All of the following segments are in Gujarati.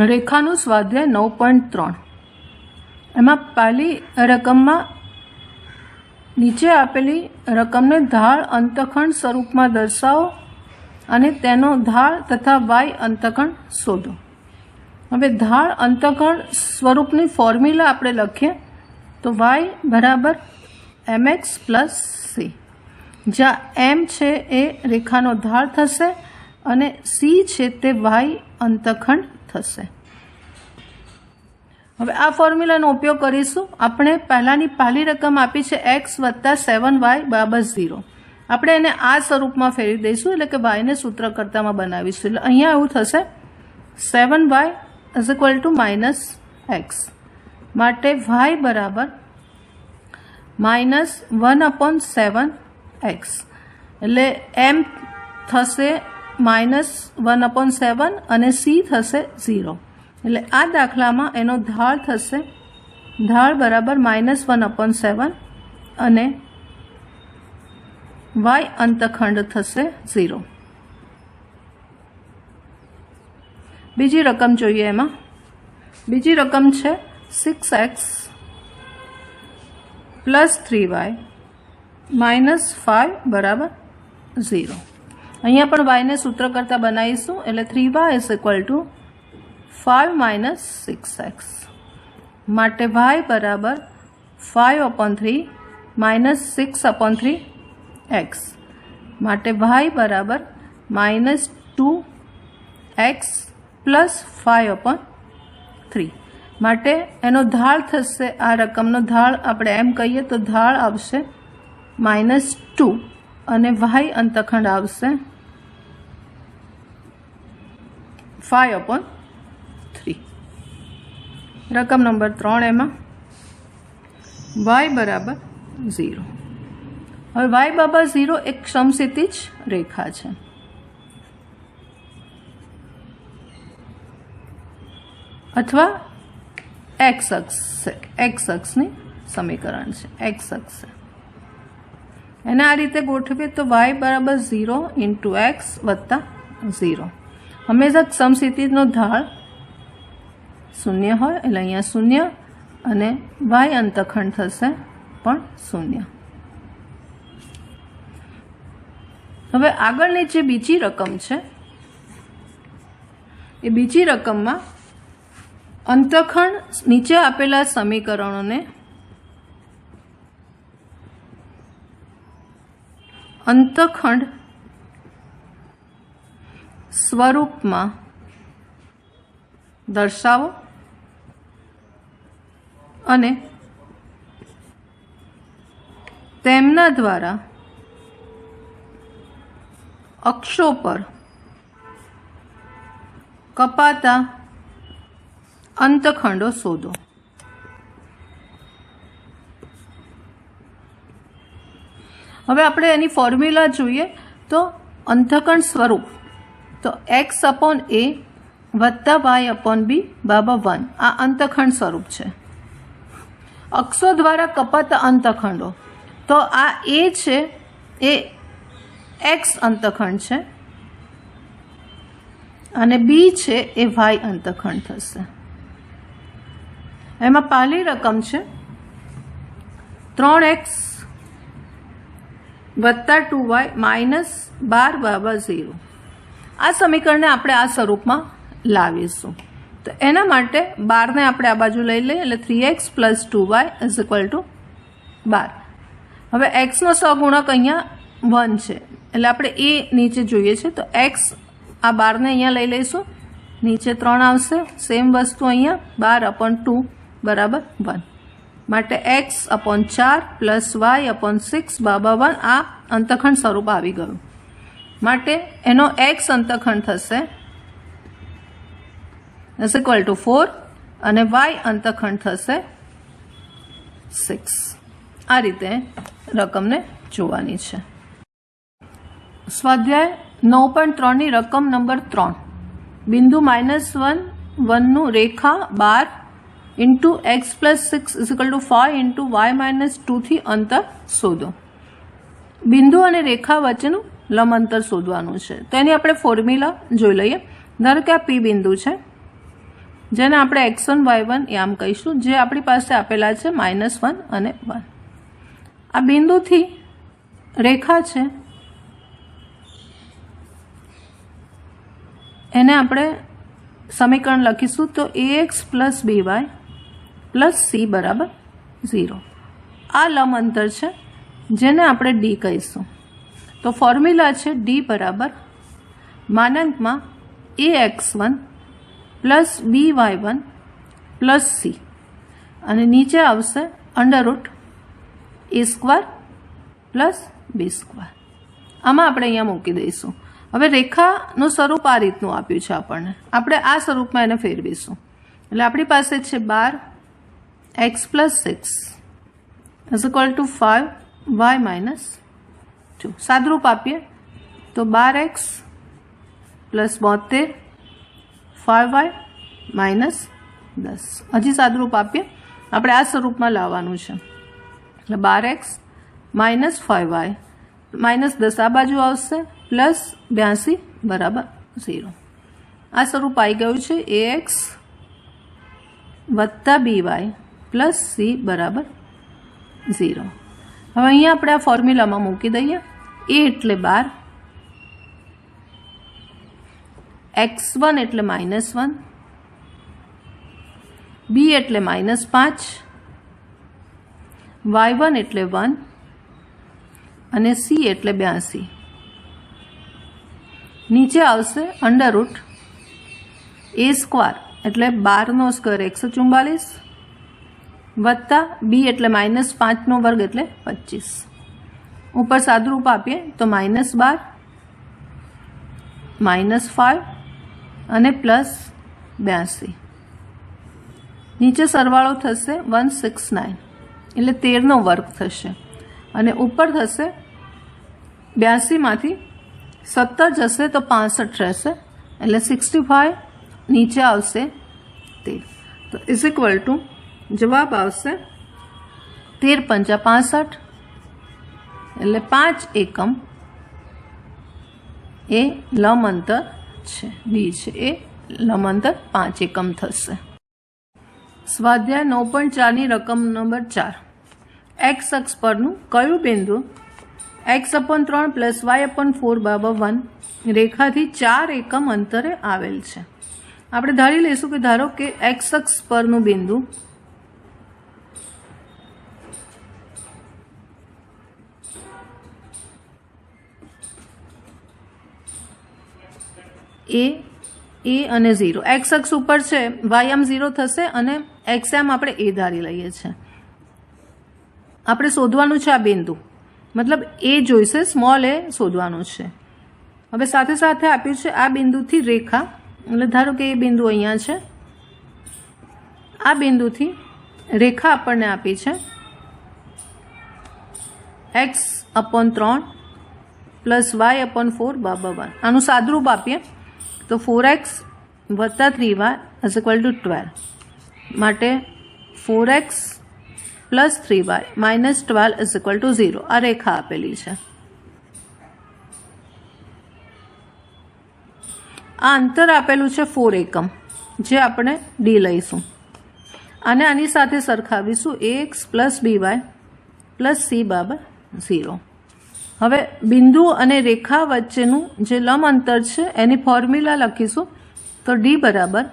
રેખાનું સ્વાધ્યાય 9.3 એમાં પહેલી રકમમાં નીચે આપેલી રકમને ઢાળ અંતખંડ સ્વરૂપમાં દર્શાવો અને તેનો ઢાળ તથા વાય અંતખંડ શોધો. હવે ઢાળ અંતખંડ સ્વરૂપની ફોર્મ્યુલા આપણે લખીએ તો વાય બરાબર mx પ્લસ સી, જ્યાં એમ છે એ રેખાનો ઢાળ થશે અને સી છે તે વાય અંતખંડ થશે. હવે આ ફોર્મ્યુલાનો ઉપયોગ કરીશું. આપણે પહેલી રકમ આપી છે x વત્તા 7y બરાબર 0. આપણે એને આ સ્વરૂપમાં ફેરવી દઈશું, એટલે કે વાયને સૂત્રકર્તામાં બનાવીશું. એટલે અહીંયા એવું થશે 7y is equal to -x, માટે y બરાબર -1/7x, એટલે m થશે -1/7 અને c થશે 0. એટલે આ દાખલામાં એનો ઢાળ થશે, ઢાળ બરાબર -1/7 અને y અંતખંડ થશે 0. બીજી રકમ જોઈએ. એમાં બીજી રકમ છે 6x પ્લસ 3y -5 બરાબર 0. અહીંયા પણ yને સૂત્ર કરતા બનાવીશું, એટલે 3y is equal to 5 - 6x, માટે y બરાબર 5/3 -6/3x, માટે y બરાબર -2x પ્લસ 5/3, માટે એનો ઢાળ થશે, આ રકમનો ઢાળ આપણે એમ કહીએ તો ઢાળ આવશે -2 અને y અંતખંડ આવશે 5/3. રકમ નંબર 3 એમાં y બરાબર 0. હવે y બરાબર 0 એક સમક્ષિતિજ રેખા છે. અથવા x અક્ષની સમીકરણ છે, x અક્ષ છે. એને આ રીતે ગોઠવીએ તો y બરાબર 0 × x વત્તા 0. હંમેશા સમસ્થિતિનો ઢાળ 0 હોય, એટલે અહીંયા 0 અને y અંતખંડ થશે પણ 0. હવે આગળની જે બીજી રકમ છે એ બીજી રકમમાં અંતખંડ નીચે આપેલા સમીકરણોને અંતખંડ સ્વરૂપમાં દર્શાવો અને તેમના દ્વારા અક્ષો પર કપાતા અંતખંડો શોધો. હવે આપણે એની ફોર્મ્યુલા જોઈએ તો અંતખંડ સ્વરૂપ તો x/a વત્તા y/b બરાબર 1 આ અંતખંડ સ્વરૂપ છે. અક્ષો દ્વારા કપાતા અંતખંડો તો આ a છે એ x અંતખંડ છે અને b છે એ y અંતખંડ થશે. એમાં પહેલી રકમ છે 3x વત્તા 2y -12 બરાબર 0. આ સમીકરણને આપણે આ સ્વરૂપમાં લાવીશું. તો એના માટે 12ને આપણે આ બાજુ લઈ લઈએ, એટલે 3x plus 2y is equal to 12. હવે એક્સનો સહગુણક અહીંયા 1 છે, એટલે આપણે એ નીચે જોઈએ છે તો x આ 12ને અહીંયા લઈ લઈશું, નીચે 3 આવશે. સેમ વસ્તુ અહીંયા 12/2 બરાબર 1, માટે x/4 પ્લસ y/6 બરાબર 1 આ અંતખંડ સ્વરૂપ આવી ગયું. માટે એનો x અંતખંડ થશે ઇઝ ઇક્વલ ટુ 4 અને y અંતખંડ થશે 6. આ રીતે રકમને જોવાની છે. સ્વાધ્યાય 9.3ની રકમ નંબર 3 બિંદુ -1 નું રેખા 12 × x + 6 is equal to 5 × y - 2 થી અંતર શોધો. બિંદુ અને રેખા વચ્ચેનું લંબ અંતર શોધવાનું છે. તો એની આપણે ફોર્મ્યુલા જોઈ લઈએ. ધારો કે આ પી બિંદુ છે જેને આપણે x1 y1 એ આમ કહીશું, જે આપણી પાસે આપેલા છે -1 અને 1. આ બિંદુથી રેખા છે એને આપણે સમીકરણ લખીશું તો ax + by + c બરાબર 0. આ લંબ અંતર છે જેને આપણે d કહીશું. તો ફોર્મ્યુલા છે d બરાબર -ax1 + by1 + c અને નીચે આવશે √a² + b². આમાં આપણે અહીંયા મૂકી દઈશું. હવે રેખાનું સ્વરૂપ આ રીતનું આપ્યું છે આપણને, આપણે આ સ્વરૂપમાં એને ફેરવીશું. એટલે આપણી પાસે છે 12x + 6 = 5y - 2. સાદરૂપ આપીએ તો 12x + 72 5y - 10. હજી સાદરૂપ આપીએ, આપણે આ સ્વરૂપમાં લાવવાનું છે. એટલે 12x - 5y -10 આ બાજુ આવશે +82 બરાબર 0. આ સ્વરૂપ આવી ગયું છે ax + by + c બરાબર 0. હવે અહીંયા આપણે આ ફોર્મ્યુલામાં મૂકી દઈએ. a એટલે 12, x1 એટલે -1, b એટલે -5, y1 એટલે 1 અને c એટલે 82. નીચે આવશે √a² એટલે 12નો સ્ક્વેર 144 વત્તા b એટલે -5² એટલે 25. ઉપર સાદરૂપ આપીએ તો -12 -5 અને +82. નીચે સરવાળો થશે 169 એટલે 13નો વર્ગ થશે અને ઉપર થશે 82માંથી 17 જશે તો 65 રહેશે એટલે 65 નીચે આવશે 13. તો = જવાબ આવશે 13 × 5 = 65 એટલે 5 એકમ એ લંબ અંતર છે. બી છે એ લંબ અંતર 5 એકમ થશે. સ્વાધ્યાય 9.4ની રકમ નંબર 4. x અક્ષ પરનું કયું બિંદુ x/3 + y/4 = 1 રેખાથી 4 એકમ અંતરે આવેલ છે? આપણે ધારી લઈશું કે ધારો કે x અક્ષ પરનું બિંદુ a અને 0, x અક્ષ ઉપર છે, y આમ 0 થશે અને x આમ આપણે a ધારી લઈએ છીએ. આપણે શોધવાનું છે આ બિંદુ, મતલબ એ જોઈશે, સ્મોલ એ શોધવાનું છે. હવે સાથે સાથે આપ્યું છે આ બિંદુથી રેખા, એટલે ધારો કે એ બિંદુ અહીંયા છે, આ બિંદુથી રેખા આપણને આપી છે x/3 + y/4 = 1. આનું સાદરૂપ આપીએ તો 4x + 3y = 12. માટે 4x + 3y - 12 = 0. આ રેખા આપેલી છે. આ અંતર આપેલું છે 4 એકમ, જે આપણે ડી લઈશું અને આની સાથે સરખાવીશું ax + by + c = 0. હવે બિંદુ અને રેખા વચ્ચેનું જે લંબ અંતર છે એની ફોર્મ્યુલા લખીશું તો d બરાબર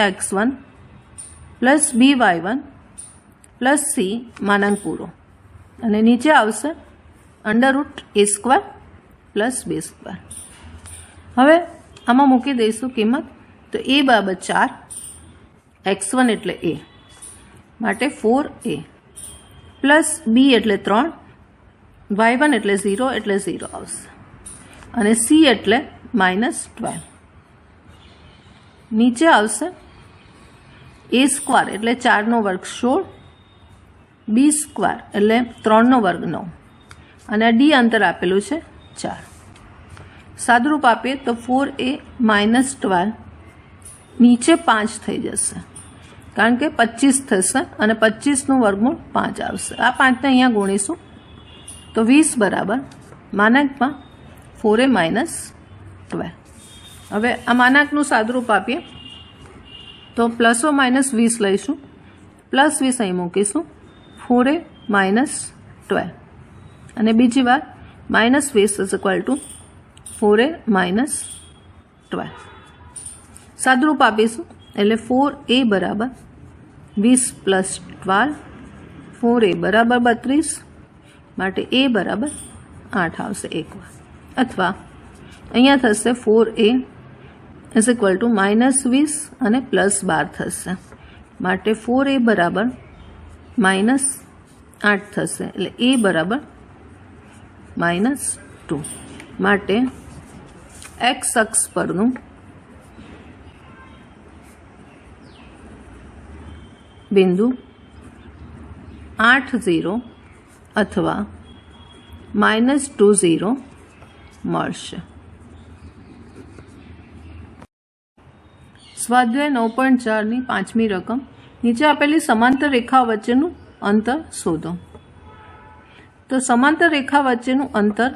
(ax1 + by1 + c (પૂરો) અને નીચે આવશે √a² + b². હવે આમાં મૂકી દઈશું કિંમત તો a બરાબર 4, x1 એટલે a માટે 4a + b એટલે 3, y1 એટલે 0 આવશે અને c એટલે -12. નીચે આવશે a² એટલે 4નો વર્ગ 16, b² એટલે 3નો વર્ગ 9 અને આ ડી અંતર આપેલું છે 4. સાદરૂપ આપીએ તો 4a - 12 નીચે 5 થઈ જશે, કારણ કે 25 થશે અને 25નું વર્ગમૂળ 5 આવશે. આ 5ને અહીંયા ગુણીશું તો 20 બરાબર (4a - 12). હવે આ માનાંકનું સાદુરૂપ આપીએ તો પ્લસ ઓ માઇનસ 20 લઈશું, પ્લસ 20 અહીં મૂકીશું, 4a માઇનસ 12 અને બીજી વાર minus 20 is equal to 4a minus 12. સાદુરૂપ આપીશું એટલે 4a બરાબર 20 પ્લસ 12, 4a બરાબર 32, માટે a બરાબર 8 આવશે એકવાર. અથવા અહીંયા થશે 4a is equal to minus 20 અને પ્લસ 12 થશે, માટે 4a બરાબર માઇનસ 8 થશે એટલે a બરાબર માઇનસ 2. માટે એક્સ અક્ષ પરનું બિંદુ 8 0 અથવા -2 0 મળશે. સ્વાધ્યાય 9.4ની પાંચમી રકમ, નીચે આપેલી સમાંતર રેખા વચ્ચેનું અંતર શોધો. તો સમાંતર રેખા વચ્ચેનું અંતર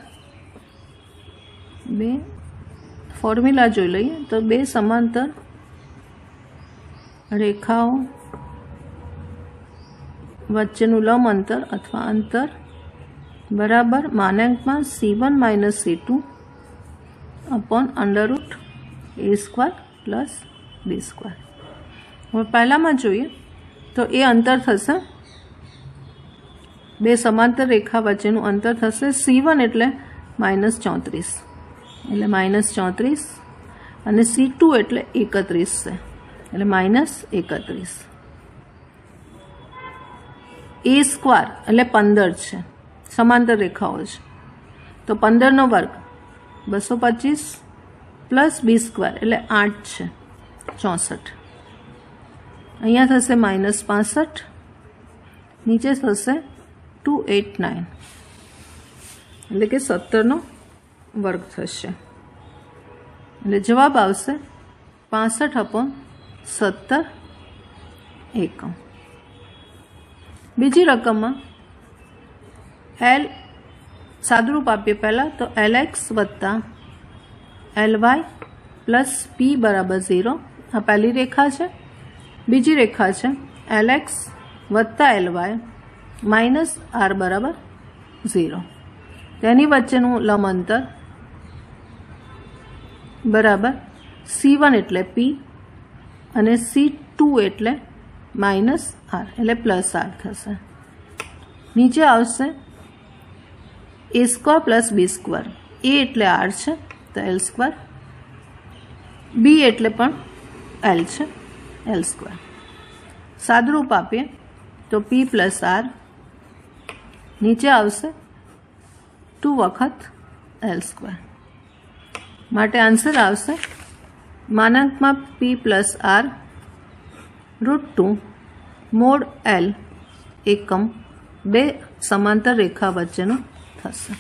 બે ફોર્મ્યુલા જોઈ લઈએ તો બે સમાંતર રેખાઓ વચ્ચેનું લંબ અંતર અથવા અંતર બરાબર માનાંકમાં c1 minus c2 upon under route a square plus b square. હવે પહેલામાં જોઈએ તો એ અંતર થશે, બે સમાંતર રેખા વચ્ચેનું અંતર થશે c1 એટલે -34 એટલે -34 અને c2 એટલે 31 છે એટલે -31. a સ્ક્વેર એટલે 15 છે, સમાંતર રેખાઓ છે તો 15નો વર્ગ 225 પ્લસ b સ્ક્વેર એટલે 8 છે 64. અહીંયા થશે -65, નીચે થશે 289 એટલે કે 17નો વર્ગ થશે એટલે જવાબ આવશે 65/17 એકમ. બીજી રકમમાં એલ સાદુરૂપ આપીએ પહેલાં તો LX વત્તા LY પ્લસ P બરાબર 0 આ પહેલી રેખા છે. બીજી રેખા છે LX વત્તા LY માઇનસ R બરાબર 0. તેની વચ્ચેનું લંબ અંતર બરાબર C1 એટલે P અને C2 એટલે માઇનસ R એટલે પ્લસ R થશે. નીચે આવશે a square plus b square, a એટલે R છે તો L સ્ક્વેર, b એટલે પણ L છે L સ્ક્વેર. સાદુરૂપ આપીએ તો p પ્લસ R, નીચે આવશે 2 વખત L સ્ક્વેર, માટે આન્સર આવશે માનાંકમાં p plus R √2 mode L એકમ બે સમાંતર રેખા વચ્ચેનું થશે.